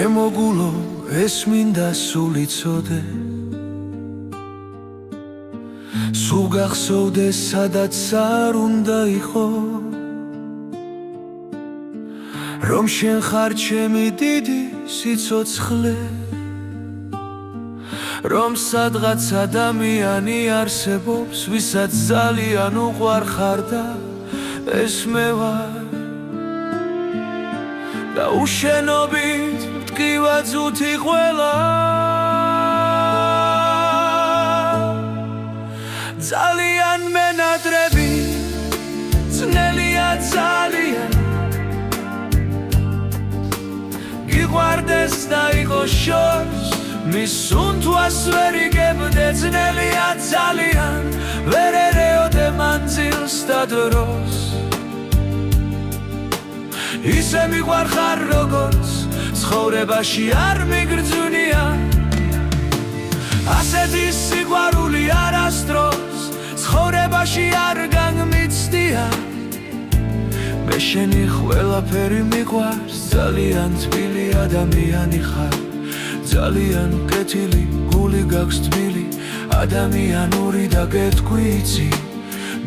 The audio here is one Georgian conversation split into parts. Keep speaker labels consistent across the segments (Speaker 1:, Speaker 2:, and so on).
Speaker 1: ჩემო გულო ეს მინდა სულ იცოდე სულ გახსოვდეს სადაც არ უნდა იყო რომ შენ ხარ ჩემი დიდი სიცოცხლე რომ სადღაც ადამიანი არსებობს ვისაც ძალიან უყვარხარ და ეს მე ვარ და უშენობით მტკივა ძუთი ყველა ძალიან მენადრები ძნელია ძალიან გიყვარდეს და იყოს შორს მის სუნთვას ვერ იგებდე ძნელია ძალიან ვერ ერეოდე მანძილს და დროს ისე მიყვარხარ როგორც ცხოვრებაში არ მიგრძვნია ასეთი სიყვარული არასდროს ცხოვრებაში არ განმიცდია მე შენი ყველაფერი მიყვარს ძალიან თბილი ადამიანი ხარ ძალიან კეთილი გული გაქვს თბილი ადამიანური და გეტყვი იცი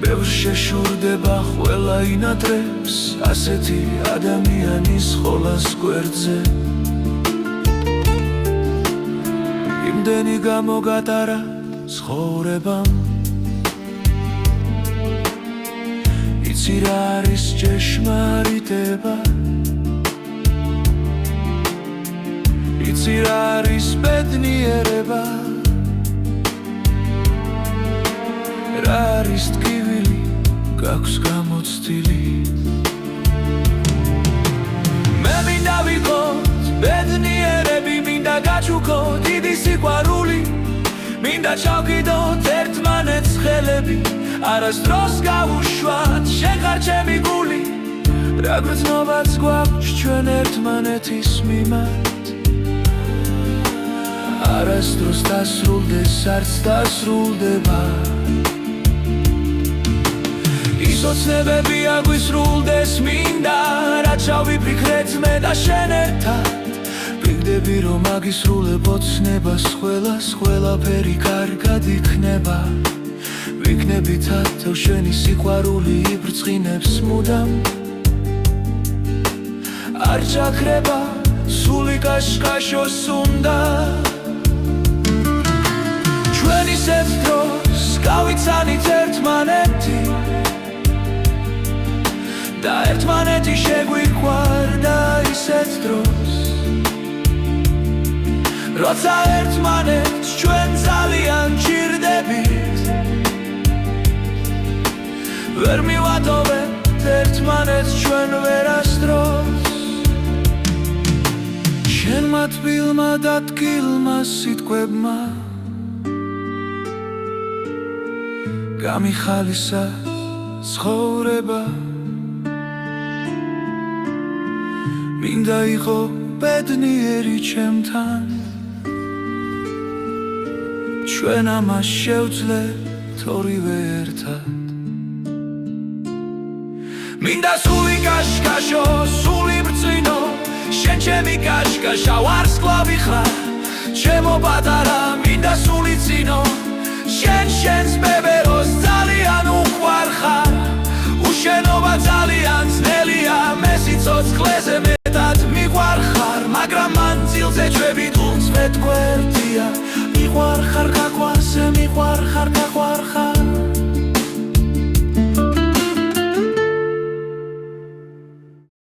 Speaker 1: ბევრს შეშურდება ყველა ინატრებს ასეთი ადამიანის ხოლას გვერდზე იმდენი გამოგატარა ცხოვრებამ იცი რა არის ჭეშმარიტება იცი რა არის ბედნიერება რა არის ტკივილი გაქვს გამოცდილი მე მინდა ვიყოთ ბედნიერები მინდა გაჩუქოთ დიდი სიყვარული მინდა ჩავკიდოთ ერთმანეთს ხელები არასდროს გავუშვათ შენ ხარ ჩემი გული რა გრძნობაც გვაქვს ჩვენ ერთმანეთის მიმართ არასდროს დასრულდეს არც დასრულდება ის ოცნებები აგვისრულდეს მინდა რა ჩავიფიქრეთ მე და შენ ერთად ვიგდები რომ აგისრულებ ოცნებას ყველას ყველაფერი კარგად იქნება ვიქნები თათო შენი სიყვარული იბრწყინებს მუდამ არ ჩაქრება სული კაშკაშოს უნდა ჩვენ ისეთ დროს გავიცანით ერთმანეთი და ერთმანეთი შეგვიყვარდა ისეთ დროს როცა ერთმანეთს ჩვენ ძალიან ჭირდებით ვერ მივატოვებთ ერთმანეთს ჩვენ ვერასდროს შენმა თბილმა და ტკილმა სიტყვებმა გამიხალისა ცხოვრება მინდა იყო ბედნიერი ჩემთან ჩვენ ამას შევძლეთ ორივე ერთად მინდა სული კაშკაშო სული ბრწყინო შენ ჩემი კაშკაშა ვარსკვლავი ხარ ჩემო პატარა მინდა სული წინო შენ შენს ბებეროს ძალიან უყვარხარ უშენობა ძალიან ძნელია მე სიცოცხლეზე მეტად მიყვარხარ მაგრამ მანძილზე ჩვევით უწმეთ გვერდია მიყვარხარ გაყვარზე მიყვარხარ გაყვარხარ